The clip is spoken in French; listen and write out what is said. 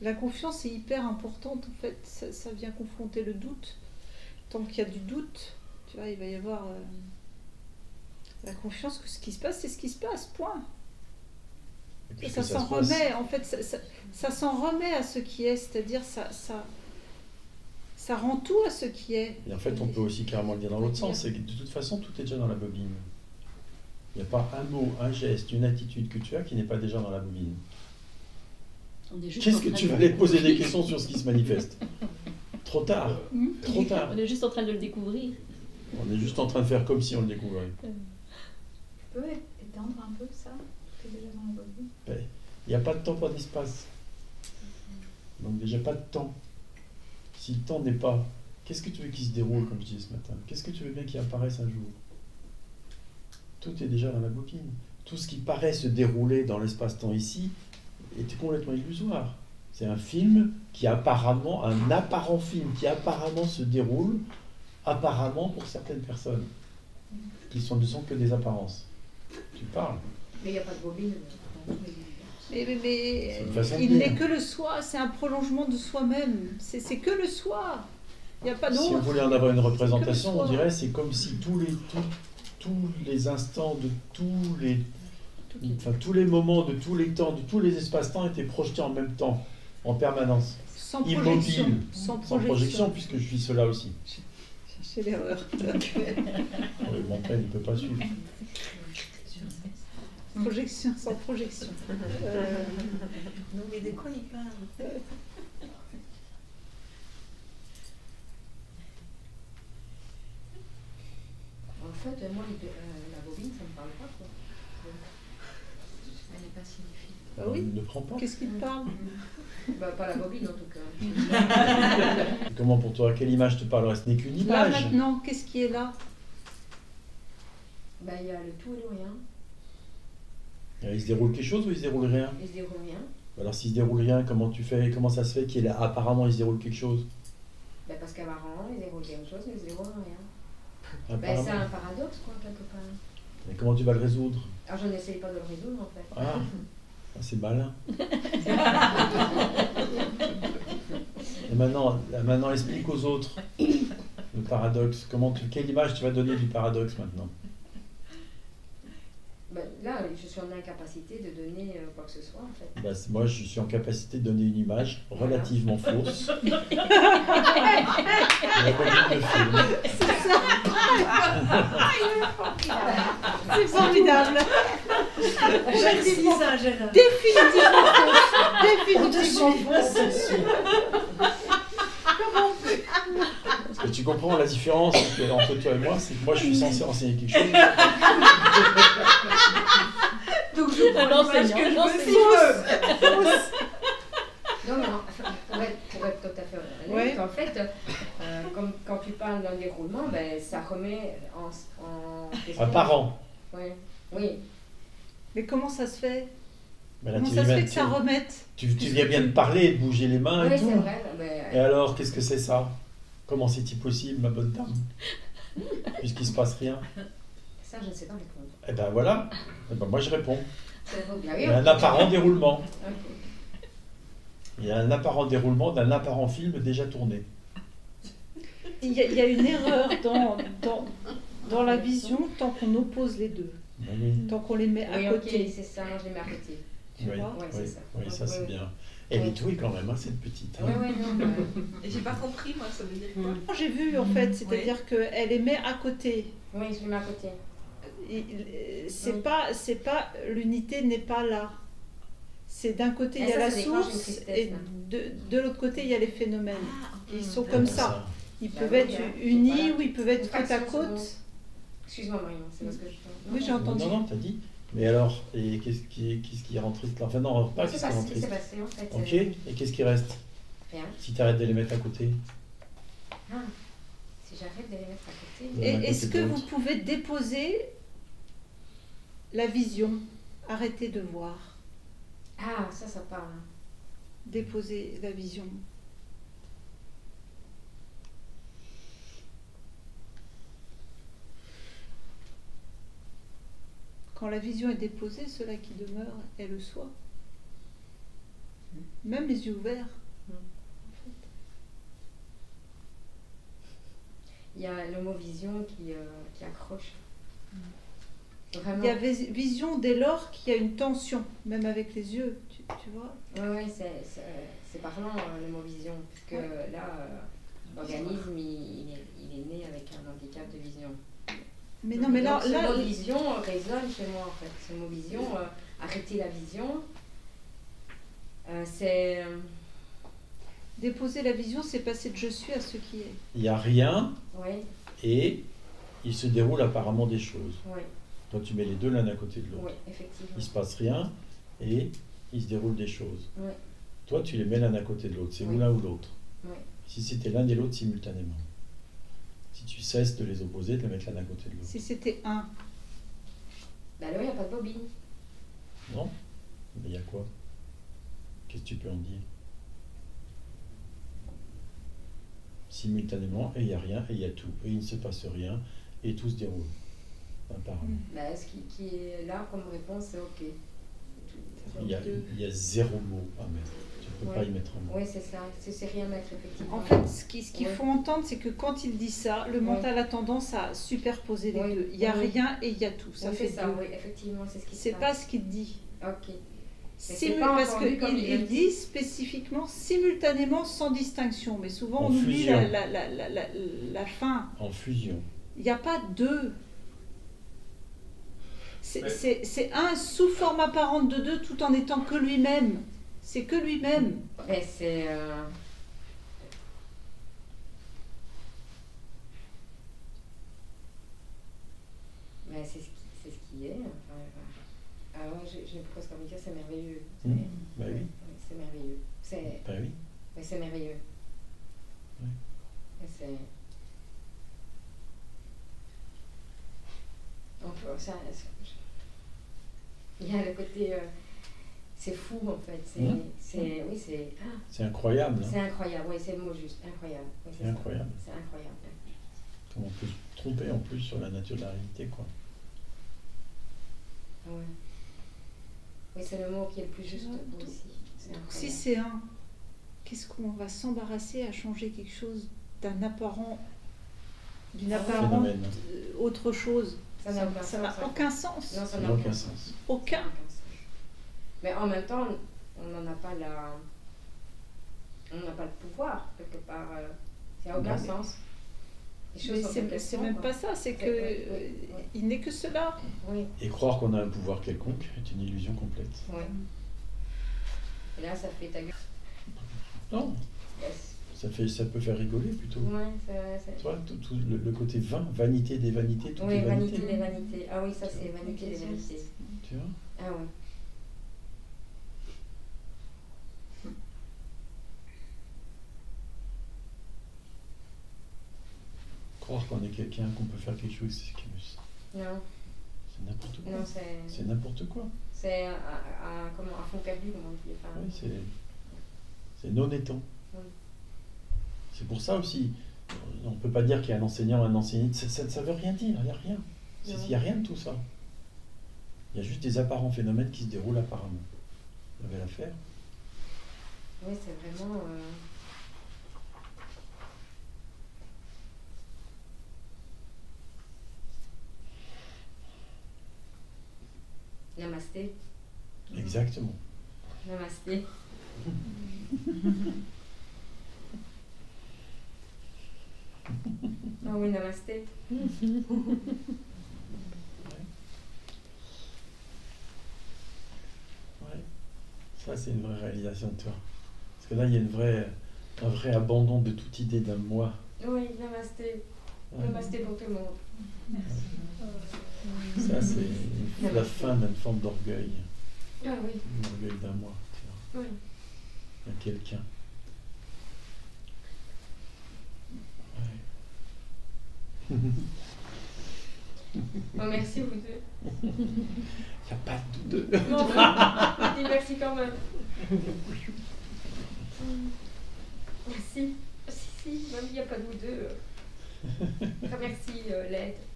La confiance est hyper importante, en fait. Ça vient confronter le doute. Tant qu'il y a du doute, tu vois, il va y avoir la confiance que ce qui se passe, c'est ce qui se passe, point. Et ça s'en remet, en fait, ça s'en remet à ce qui est, c'est-à-dire ça rend tout à ce qui est. Et en fait, on peut aussi carrément le dire dans l'autre sens, c'est que de toute façon, tout est déjà dans la bobine. Il n'y a pas un mot, un geste, une attitude que tu as qui n'est pas déjà dans la bobine. Qu'est-ce que tu vas aller te poser des questions sur ce qui se manifeste? Trop tard. Trop tard. On est juste en train de le découvrir. On est juste en train de faire comme si on le découvrait. Tu peux étendre un peu ça? Tu es déjà dans la bobine. Il n'y a pas de temps, pas d'espace. Donc déjà pas de temps. Si le temps n'est pas... Qu'est-ce que tu veux qu'il se déroule, comme je disais ce matin? Qu'est-ce que tu veux bien qu'il apparaisse un jour? Tout est déjà dans la bobine. Tout ce qui paraît se dérouler dans l'espace-temps ici est complètement illusoire. C'est un film qui apparemment, un apparent film qui apparemment se déroule, apparemment pour certaines personnes, qui ne sont que des apparences. Tu parles. Mais il n'y a pas de bobine. Mais il n'est que le soi, c'est un prolongement de soi-même. C'est que le soi. Il n'y a pas d'autre. Si on voulait en avoir une représentation, on dirait c'est comme si tous les instants de tous les moments, de tous les temps, de tous les espaces-temps étaient projetés en même temps, en permanence. Sans immobile, projection. sans projection, puisque je suis cela aussi. C'est l'erreur. Oui, mon père ne peut pas suivre. Projection, sans projection. Non, mais de quoi il parle? En fait, moi, la bobine, ça ne me parle pas, quoi. Elle n'est pas signifiée. Bah oui. Ne prend pas. Qu'est-ce qu'il te parle? Bah, pas la bobine, en tout cas. Comment pour toi? Quelle image te parlerait? Ce n'est qu'une Là, image. maintenant, qu'est-ce qui est là? Bah, il y a le tout et le rien. Il se déroule quelque chose ou il se déroule rien? Il se déroule rien. Alors s'il se déroule rien, comment ça se fait qu'il apparemment il se déroule quelque chose? Bah, parce qu'apparemment, il se déroule quelque chose, mais il se déroule rien. Bah, Apparemment. c'est un paradoxe, quoi, quelque part. Mais comment tu vas le résoudre? Alors, je n'essaye pas de le résoudre, en fait. Ah, c'est malin. Et maintenant, explique aux autres le paradoxe. Quelle image tu vas donner du paradoxe maintenant? Ben, là, je suis en incapacité de donner quoi que ce soit, en fait. Bah, moi, je suis en capacité de donner une image relativement fausse. C'est formidable. Merci, ça, Gérard. Définitivement fausse. Définitivement fausse. Parce que tu comprends la différence entre toi et moi, c'est que moi, je suis censé enseigner quelque chose. Donc je prends l'image que je veux. Non, mais pour être tout à fait honnête, en fait, comme quand tu parles d'un déroulement, ben, ça remet en question. Apparent. Oui. Mais comment ça se fait? Ben là, Comment ça se fait que ça remette? Tu viens bien de parler, de bouger les mains et Oui, tout. c'est vrai. Mais... Et alors, qu'est-ce que c'est ça? Comment c'est-il possible, ma bonne dame? Puisqu'il ne se passe rien. Ça, je ne sais pas répondre. Eh ben voilà. Eh ben moi, je réponds. Bien, Il y a un apparent déroulement. Il y a un apparent déroulement d'un apparent film déjà tourné. Il y a une erreur dans la vision tant qu'on oppose les deux. Oui. Tant qu'on les met à côté. Ok, c'est ça, moi je les mets à côté. Tu vois? C'est ça. Oui, ça c'est bien. Elle est douée quand même, hein, cette petite. Hein. Oui, non. Et j'ai pas compris, moi, ça veut dire quoi? J'ai vu en fait, c'est-à-dire qu'elle les met à côté. Oui, je les mets à côté. C'est pas l'unité n'est pas là. C'est d'un côté il y a la source et de l'autre côté il y a les phénomènes. Ils sont comme ça. Ils peuvent être unis ou ils peuvent être côte à côte. Excuse-moi Marion, c'est parce que je... Oui, j'ai entendu. Non, t'as dit. Mais alors, et qu'est-ce qui est rentré? Enfin non, pas qu'est-ce qui est rentré. C'est passé en fait. Ok, et qu'est-ce qui reste? Rien. Si tu arrêtes de les mettre à côté. Ah, si j'arrête de les mettre à côté. Et est-ce que vous pouvez déposer la vision? Arrêtez de voir. Ah, ça parle. Déposer la vision. Quand la vision est déposée, cela qui demeure est le soi. Même les yeux ouverts. Il y a le mot vision qui accroche. Vraiment. Il y a vision dès lors qu'il y a une tension, même avec les yeux, tu vois. Oui, c'est parlant le mot vision, parce que là, l'organisme, il est né avec un handicap de vision. Mais non, mais là, ce mot vision résonne chez moi en fait. Ce mot vision, arrêter la vision, c'est... Déposer la vision, c'est passer de je suis à ce qui est. Il n'y a rien Oui. et il se déroule apparemment des choses. Oui. Toi, tu mets les deux l'un à côté de l'autre. Oui, effectivement. Il ne se passe rien et il se déroule des choses. Oui. Toi, tu les mets l'un à côté de l'autre. C'est ou l'un ou l'autre. Oui. Si c'était l'un et l'autre simultanément. Si tu cesses de les opposer, de les mettre l'un à côté de l'autre. Si c'était un. Ben là, il n'y a pas de bobine. Non? Mais il y a quoi? Qu'est-ce que tu peux en dire? Simultanément, et il n'y a rien, et il y a tout. Et il ne se passe rien, et tout se déroule. Apparemment. Ben, ce qui est là comme réponse, c'est OK. Il y a zéro mot à mettre. Tu ne peux pas y mettre un mot. Oui, c'est ça. C'est rien mettre, effectivement. En fait, ce qu'il faut entendre, c'est que quand il dit ça, le mental a tendance à superposer les deux. Il n'y a rien et il y a tout. Ça fait ça, deux. oui, effectivement, c'est ce qui se C'est passe. pas ce qu'il dit. OK. Parce qu'il dit spécifiquement simultanément sans distinction. Mais souvent, En on oublie fusion. la fin. En fusion. Il n'y a pas deux. C'est un sous forme apparente de deux tout en étant que lui-même. C'est que lui-même. Mais c'est... Mais c'est ce qui est. Alors, je me pose comme dire, c'est merveilleux. Bah oui. C'est merveilleux. Bah oui. Mais c'est merveilleux. Oui. Et c'est... Il y a le côté... c'est fou en fait. Oui, c'est... C'est incroyable. C'est incroyable, oui, c'est le mot juste. Incroyable. Oui, c'est incroyable. C'est incroyable. Comment on peut se tromper en plus sur la nature de la réalité, quoi. Ouais. Oui, c'est le mot qui est le plus juste aussi. Si c'est un, qu'est-ce qu'on va s'embarrasser à changer quelque chose d'un apparent, d'une apparente autre chose? Ça n'a aucun sens. Non, ça n'a aucun sens. Aucun. Mais en même temps, on n'en a pas on n'a pas le pouvoir quelque part. Ça n'a aucun sens. Mais c'est même pas ça, c'est que il n'est que cela. Oui. Et croire qu'on a un pouvoir quelconque est une illusion complète. Oui. Et là, ça fait ta gueule. Non. Yes. Ça peut faire rigoler plutôt. Oui, tu vois, tout le côté vanité des vanités, tout est vanité. Vanité des vanités. Ah oui, ça c'est vanité des vanités. Tu vois? Ah oui. Croire qu'on est quelqu'un, qu'on peut faire quelque chose, Non. C'est n'importe quoi. Non, c'est n'importe quoi. C'est à fond perdu, comme on dit. Enfin, oui, c'est non étant. Oui. C'est pour ça aussi, on ne peut pas dire qu'il y a un enseignant, un enseignant, ça ne veut rien dire, il n'y a rien. Il n'y a rien de tout ça. Il y a juste des apparents phénomènes qui se déroulent apparemment. Vous avez l'affaire. Oui, c'est vraiment... Namasté. Exactement. Namasté. Ah oui, namasté. Ça, c'est une vraie réalisation de toi. Parce que là, il y a un vrai abandon de toute idée d'un moi. Oui, namasté. Namasté pour tout le monde. Ça, c'est la fin d'une forme d'orgueil. Ah oui. L'orgueil d'un moi. Tu vois. Oui. D'un quelqu'un. Ouais. Oh, merci vous deux. Il n'y a pas de deux. Non, je dis merci quand même. Merci. Si, même il n'y a pas de vous deux. Merci l'aide.